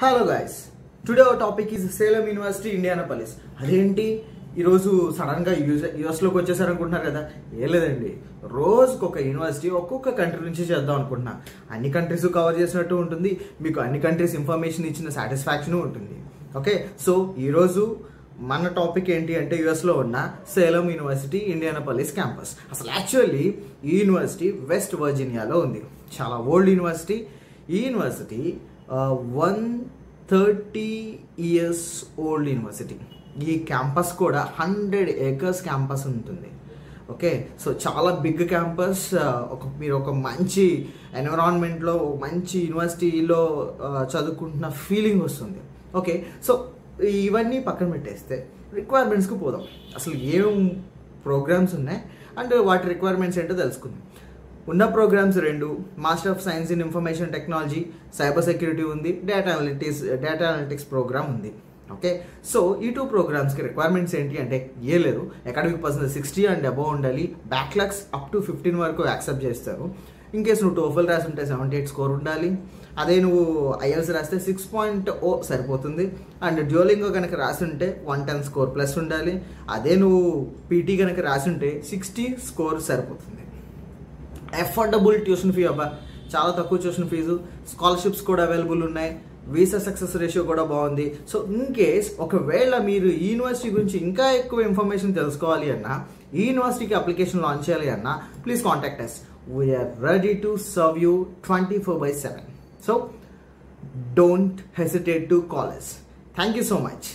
Hello guys, today our topic is Salem university Indianapolis. అదేంటి ఈరోజు సడన్గా యూఎస్లోకి వచ్చేసారనుకుంటున్నారు కదా? ఏం లేదండి, రోజుకి ఒక యూనివర్సిటీ ఒక్కొక్క కంట్రీ నుంచి చేద్దాం అనుకుంటున్నా. అన్ని కంట్రీస్ కవర్ చేసినట్టు ఉంటుంది, మీకు అన్ని కంట్రీస్ ఇన్ఫర్మేషన్ ఇచ్చిన సాటిస్ఫాక్షన్ ఉంటుంది. ఓకే, సో ఈరోజు మన టాపిక్ ఏంటి అంటే యూఎస్లో ఉన్న సేలం యూనివర్సిటీ ఇండియానాపోలిస్ క్యాంపస్. అసలు యాక్చువల్లీ ఈ యూనివర్సిటీ వెస్ట్ వర్జీనియాలో ఉంది. చాలా ఓల్డ్ యూనివర్సిటీ. ఈ యూనివర్సిటీ 130 years ఓల్డ్ యూనివర్సిటీ. ఈ క్యాంపస్ కూడా 100 acres క్యాంపస్ ఉంటుంది. ఓకే, సో చాలా బిగ్ క్యాంపస్. మీరు ఒక మంచి ఎన్విరాన్మెంట్లో మంచి యూనివర్సిటీలో చదువుకుంటున్న ఫీలింగ్ వస్తుంది. ఓకే, సో ఇవన్నీ పక్కన పెట్టేస్తే రిక్వైర్మెంట్స్కి పోదాం. అసలు ఏం ప్రోగ్రామ్స్ ఉన్నాయి అండ్ వాటి రిక్వైర్మెంట్స్ ఏంటో తెలుసుకుందాం. ఉన్న ప్రోగ్రామ్స్ రెండు: master of science in information technology, cyber security ఉంది, డేటా అనలిటిక్స్ ప్రోగ్రామ్ ఉంది. ఓకే, సో ఈ 2 ప్రోగ్రామ్స్కి రిక్వైర్మెంట్స్ ఏంటి అంటే ఏ లేదు, అకాడమిక్ పర్సన్ 60 and above ఉండాలి, బ్యాక్లాగ్స్ అప్ టు 15 వరకు యాక్సెప్ట్ చేస్తారు. ఇన్ కేసు నువ్వు టోఫెల్ రాసి ఉంటే 78 స్కోర్ ఉండాలి. అదే నువ్వు ఐఎల్స్ రాస్తే 6.0 సరిపోతుంది. అండ్ డ్యూలింగో కనుక రాసి ఉంటే 110 స్కోర్ ప్లస్ ఉండాలి. అదే నువ్వు పీటీ కనుక రాసి ఉంటే 60 స్కోర్ సరిపోతుంది. అఫోర్డబుల్ ట్యూషన్ ఫీ, అబ్బా చాలా తక్కువ ట్యూషన్ ఫీజు. స్కాలర్షిప్స్ కూడా అవైలబుల్ ఉన్నాయి. వీసా సక్సెస్ రేషియో కూడా బాగుంది. సో ఇన్ కేస్ ఒకవేళ మీరు ఈ యూనివర్సిటీ గురించి ఇంకా ఎక్కువ ఇన్ఫర్మేషన్ తెలుసుకోవాలి అన్నా, ఈ యూనివర్సిటీకి అప్లికేషన్ లాంచ్ చేయాలి అన్నా, please contact us. We're ready to serve you 24/7. So don't hesitate to call us. Thank you so much.